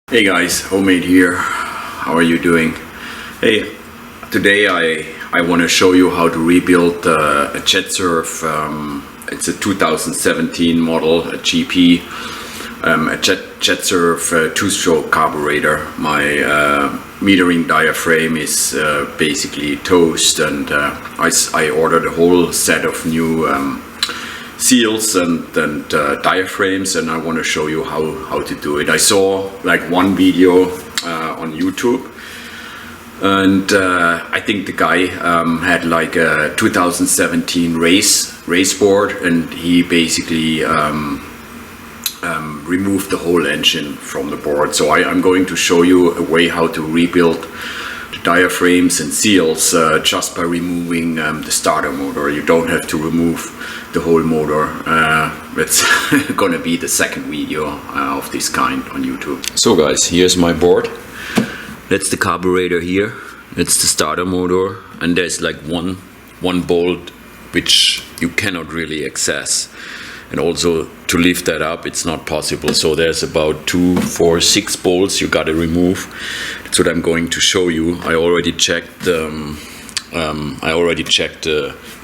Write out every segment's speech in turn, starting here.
Hey guys, Homemade here. How are you doing? Hey, today I want to show you how to rebuild a Jetsurf. It's a 2017 model, a GP, a Jetsurf two-stroke carburetor. My metering diaphragm is basically toast, and I ordered a whole set of new seals and diaphragms, and I want to show you how to do it. I saw like one video on YouTube, and I think the guy had like a 2017 race board, and he basically removed the whole engine from the board. So I'm going to show you a way how to rebuild the diaphragms and seals just by removing the starter motor. You don't have to remove the whole motor. It's gonna be the second video of this kind on YouTube. So guys, here's my board. That's the carburetor here. That's the starter motor, and there's like one bolt which you cannot really access, and also to lift that up it's not possible. So there's about 2, 4, 6 bolts you gotta remove. That's what I'm going to show you. I already checked the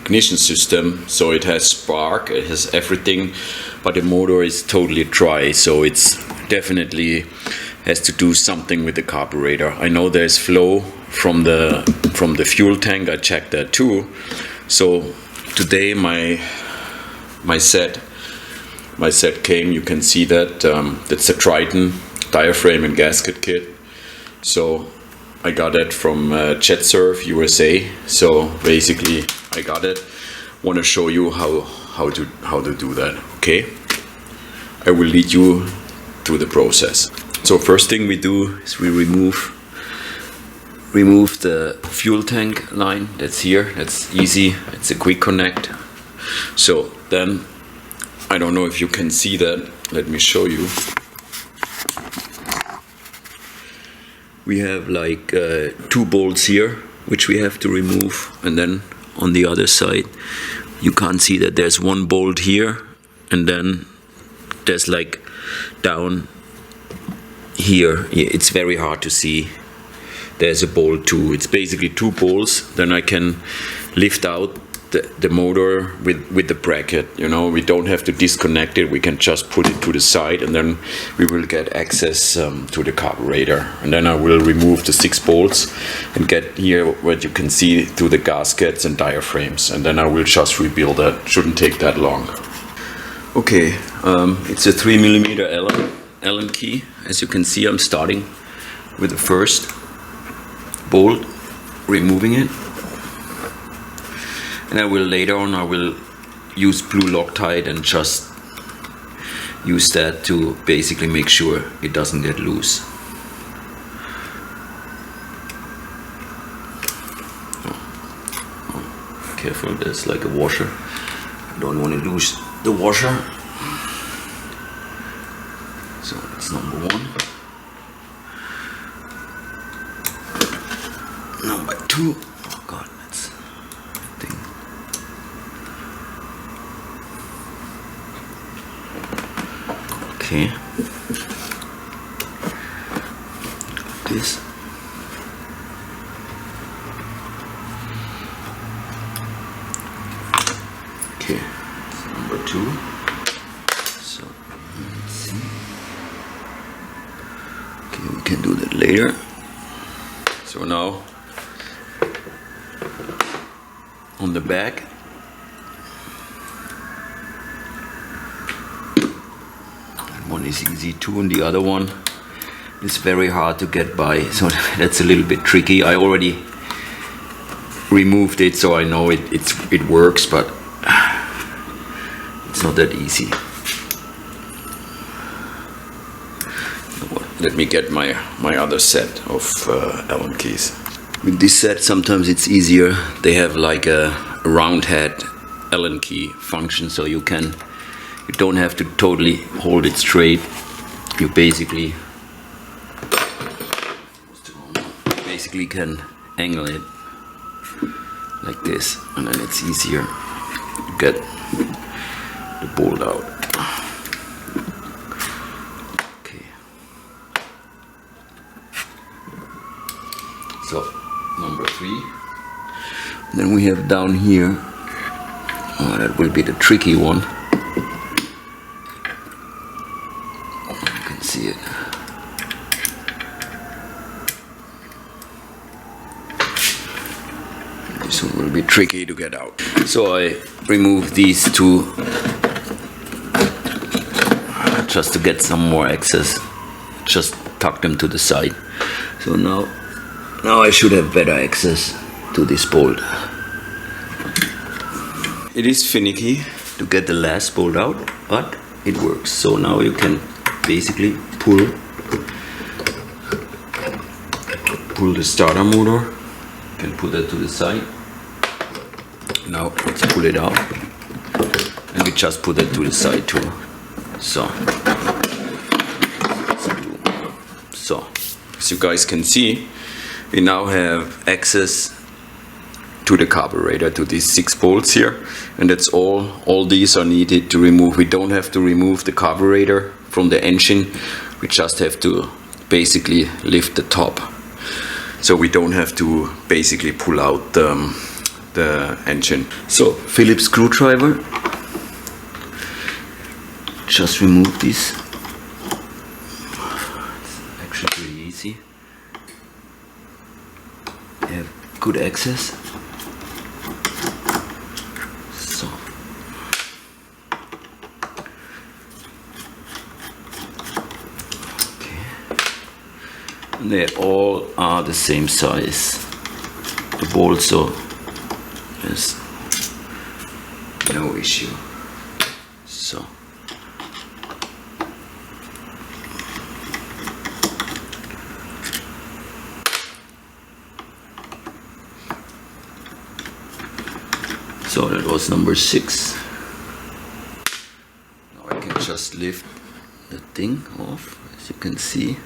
ignition system, so it has spark, it has everything, but the motor is totally dry, so it's definitely has to do something with the carburetor. I know there's flow from the fuel tank. I checked that too. So today my set came. You can see that that's a Tryton diaphragm and gasket kit. So I got it from Jetsurf USA. So basically I got it. Want to show you how to do that. Okay, I will lead you through the process. So first thing we do is we remove the fuel tank line. That's here. That's easy. It's a quick connect. So then, I don't know if you can see that. Let me show you. We have like 2 bolts here, which we have to remove, and then on the other side, you can't see that there's 1 bolt here, and then there's like down here. It's very hard to see. There's a bolt too. It's basically 2 bolts. Then I can lift out the motor with the bracket. You know, we don't have to disconnect it. We can just put it to the side, and then we will get access to the carburetor. And then I will remove the 6 bolts and get here what you can see through the gaskets and diaphragms, and then I will just rebuild that. Shouldn't take that long. Okay, it's a 3mm Allen key. As you can see, I'm starting with the first bolt, removing it. And I will later on, I will use blue Loctite and just use that to basically make sure it doesn't get loose. Oh, careful, there's like a washer. I don't want to lose the washer. So that's number 1. Number 2. Oh God, that's thing. Okay. This. Okay. Number 2. So let's see. Okay, we can do that later. So now on the back, one is easy too, and the other one is very hard to get by, so that's a little bit tricky. I already removed it, so I know it works, but it's not that easy. Let me get my other set of Allen keys. With this set, sometimes it's easier. They have like a round head Allen key function, so you don't have to totally hold it straight. You basically can angle it like this, and then it's easier to get the bolt out. Okay. 3. Then we have down here, that will be the tricky one. You can see it. This one will be tricky to get out. So I remove these two just to get some more access. Just tuck them to the side. So now I should have better access to this bolt. It is finicky to get the last bolt out, but it works. So now you can basically pull the starter motor. You can put that to the side. Now let's pull it out, and we just put it to the side too. So as you guys can see, we now have access to the carburetor, to these 6 bolts here, and that's all these are needed to remove. We don't have to remove the carburetor from the engine, we just have to basically lift the top, so we don't have to basically pull out the engine. So Phillips screwdriver, just remove this. It's actually pretty easy. You have good access. So okay, and they all are the same size, the bolts, so there's no issue. So that was number 6. Now I can just lift the thing off, as you can see.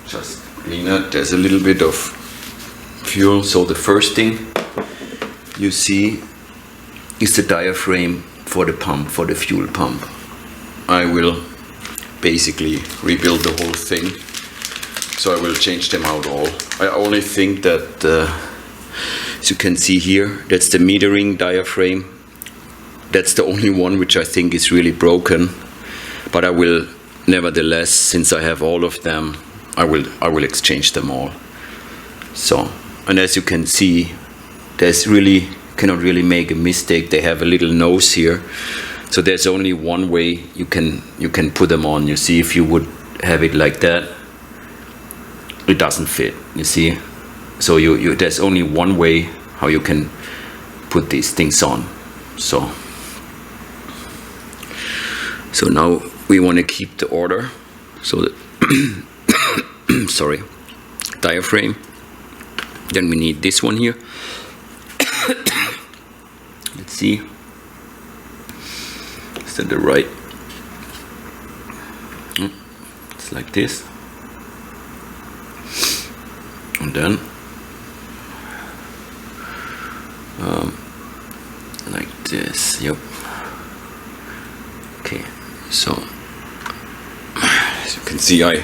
Just clean it. There's a little bit of fuel. So the first thing you see is the diaphragm for the pump, for the fuel pump. I will basically rebuild the whole thing. So I will change them out all. I only think that as you can see here, that's the metering diaphragm. That's the only one which I think is really broken. But I will nevertheless, since I have all of them, I will exchange them all. So, and as you can see, there's really cannot really make a mistake. They have a little nose here, so there's only one way you can put them on. You see, if you would have it like that, it doesn't fit. You see. So there's only one way how you can put these things on. So now we want to keep the order. So the sorry, diaphragm. Then we need this one here. Let's see. Is that the right? It's like this. And then like this. Yep. Okay, so as you can see, I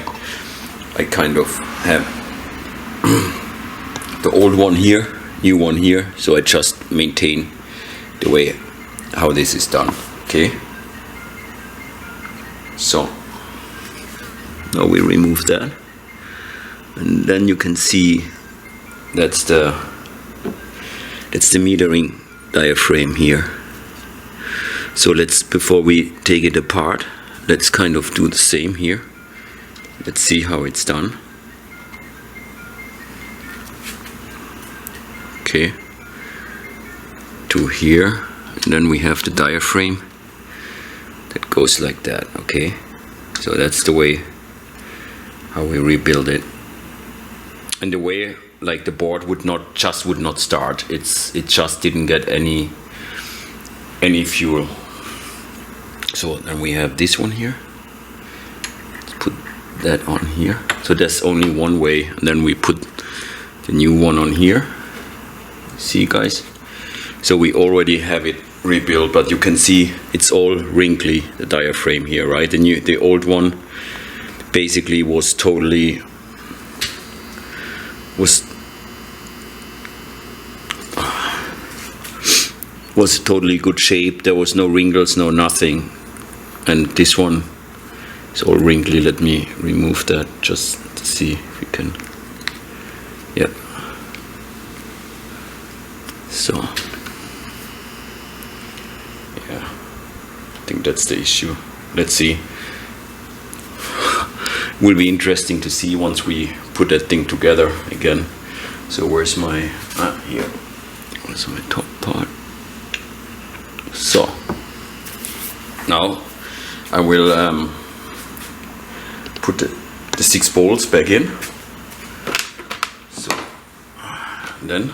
kind of have the old one here, new one here, so I just maintain the way how this is done. Okay, so now we remove that, and then you can see that's the metering diaphragm here. So let's, before we take it apart, let's kind of do the same here. Let's see how it's done. Okay, to here, and then we have the diaphragm that goes like that. Okay, so that's the way how we rebuild it. And the way, like, the board would not start. It just didn't get any fuel. So then we have this one here. Let's put that on here. So there's only one way, and then we put the new one on here. See, guys? So we already have it rebuilt, but you can see it's all wrinkly, the diaphragm here, right? The old one basically was was totally good shape. There was no wrinkles, no nothing. And this one is all wrinkly. Let me remove that just to see if we can. Yeah. So yeah, I think that's the issue. Let's see. Will be interesting to see once we put that thing together again. So where's my here? Where's my top part? So now I will put the 6 bolts back in. So then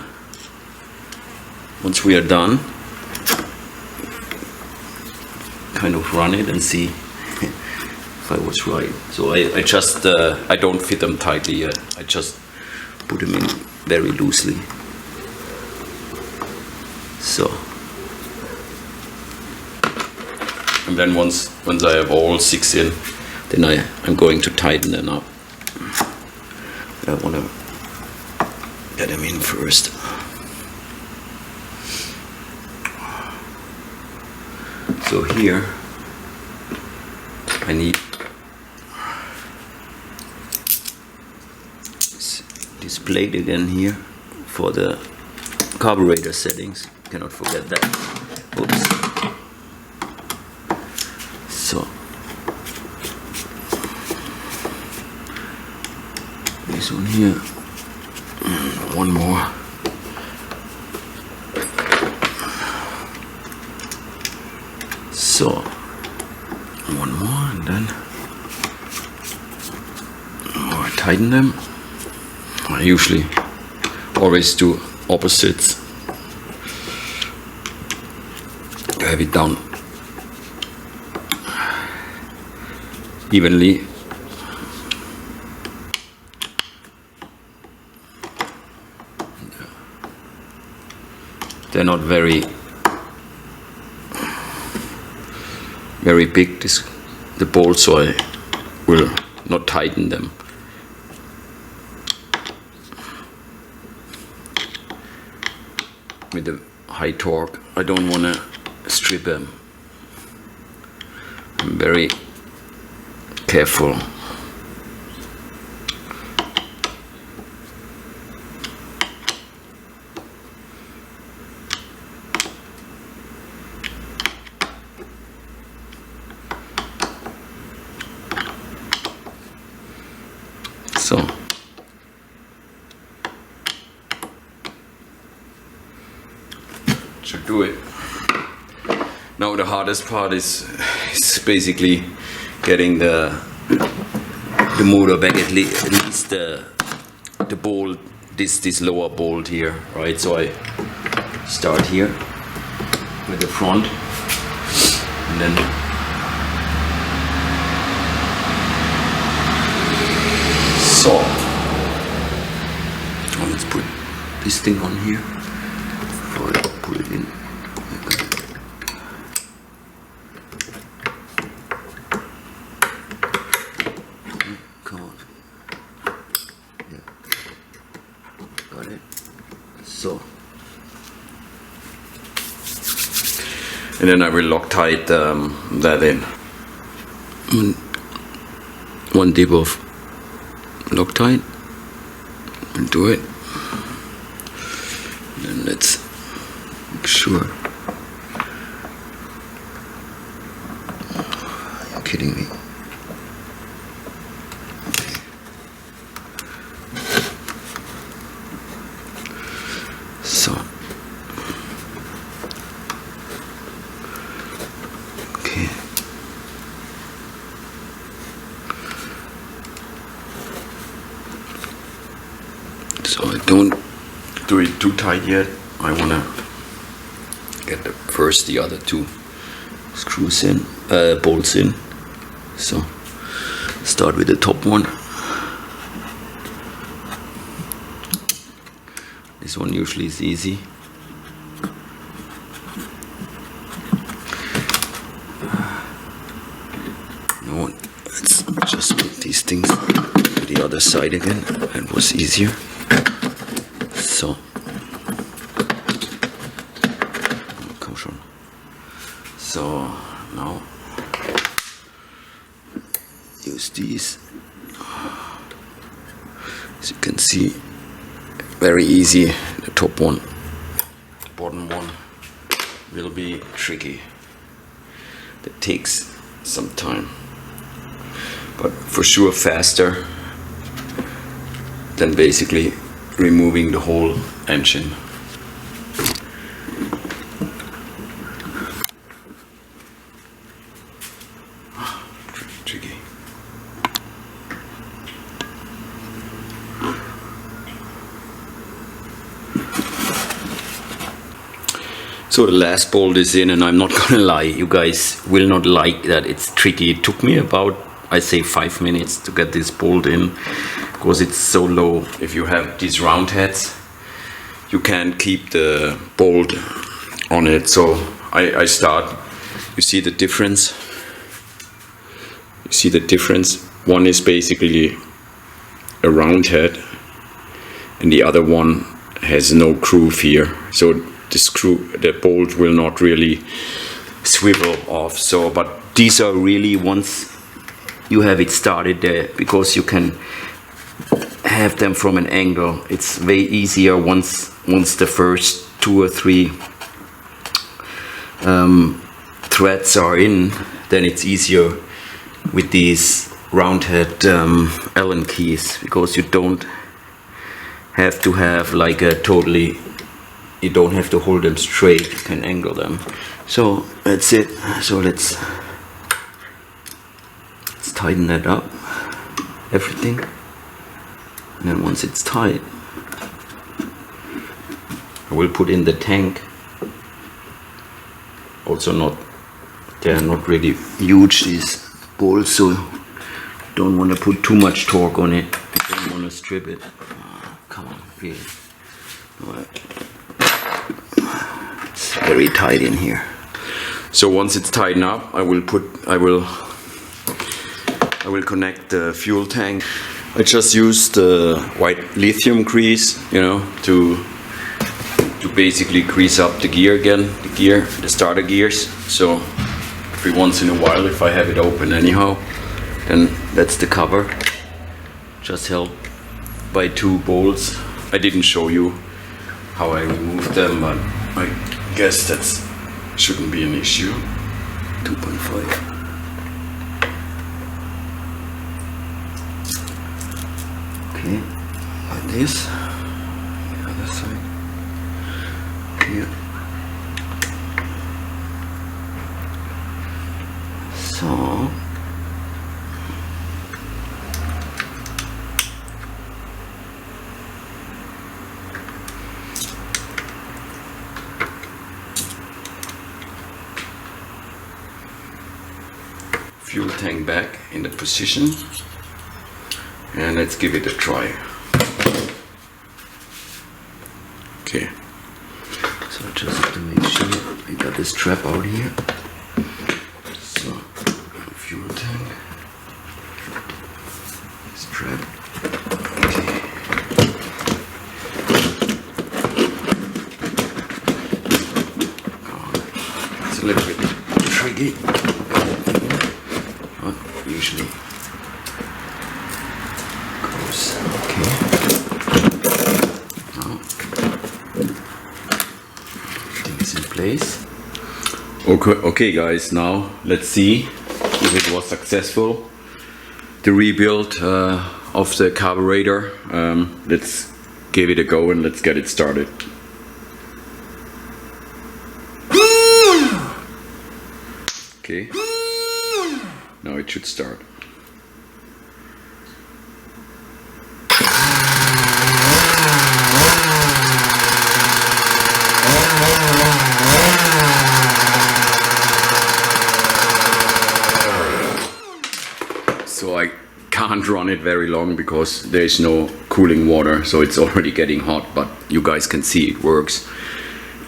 once we are done, kind of run it and see if I was right. So I just I don't fit them tightly yet. I just put them in very loosely. So, and then once I have all 6 in, then I'm going to tighten them up. I want to get them in first. So here I need this plate again here for the carburetor settings. Cannot forget that. Oops. So this one here, one more. So one more, and then I tighten them. I usually always do opposites. Have it down evenly. They're not very big, the bolts, so I will not tighten them. With the high torque, I don't want to strip them. I'm very careful. So should do it. Now the hardest part is basically getting the motor back, at least the bolt, this lower bolt here, right? So I start here with the front, and then so let's put this thing on here before I put it in. So, and then I will Loctite that in. One dip of Loctite and do it. And then let's make sure. Are you kidding me? So, okay. So I don't do it too tight yet. I wanna get the other 2 screws in, bolts in. So start with the top one. This one usually is easy. No, let's just put these things to the other side again. It was easier. So, schon. So, now use these. As you can see, very easy. The top one, the bottom one will be tricky. That takes some time, but for sure faster than basically removing the whole engine. Tricky. So the last bolt is in, and I'm not gonna lie, you guys will not like that it's tricky. It took me about, I say, 5 minutes to get this bolt in, because it's so low. If you have these round heads, you can't keep the bolt on it. So I start, you see the difference? You see the difference? One is basically a round head, and the other one has no groove here. So the bolt will not really swivel off. So, but these are really, once you have it started there, because you can have them from an angle, it's way easier once the first 2 or 3 threads are in. Then it's easier with these round head Allen keys, because you don't have to have like a totally, you don't have to hold them straight, you can angle them. So that's it. So let's tighten that up, everything, and then once it's tight, I will put in the tank. Also they're not really huge, these bolts, so don't want to put too much torque on it. Don't want to strip it. Come on, really. It's very tight in here. So once it's tightened up, I will connect the fuel tank. I just used the white lithium grease, you know, to basically grease up the gear again, the starter gears. So every once in a while, if I have it open anyhow, then that's the cover. Just held by 2 bolts. I didn't show you how I removed them, but I guess that shouldn't be an issue. 2.5. Okay, like this. The other side. Here. So fuel tank back in the position, and let's give it a try. Okay, so just have to make sure I got this strap out here. So fuel tank strap. Okay. It's a little bit tricky. Usually goes okay. Now everything's in place. Okay guys, now let's see if it was successful, the rebuild of the carburetor. Let's give it a go and let's get it started. Okay. Now it should start. So I can't run it very long because there is no cooling water, so it's already getting hot, but you guys can see it works.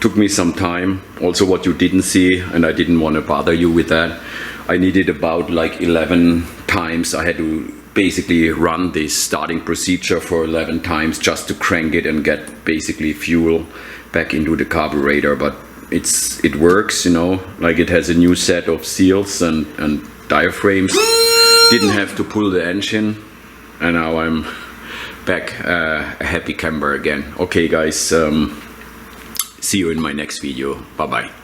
Took me some time. Also what you didn't see, and I didn't want to bother you with that, I needed about like 11 times. I had to basically run this starting procedure for 11 times just to crank it and get basically fuel back into the carburetor. But it works, you know, like it has a new set of seals and diaphragms. Didn't have to pull the engine, and now I'm back a happy camper again. Okay guys, see you in my next video. Bye bye.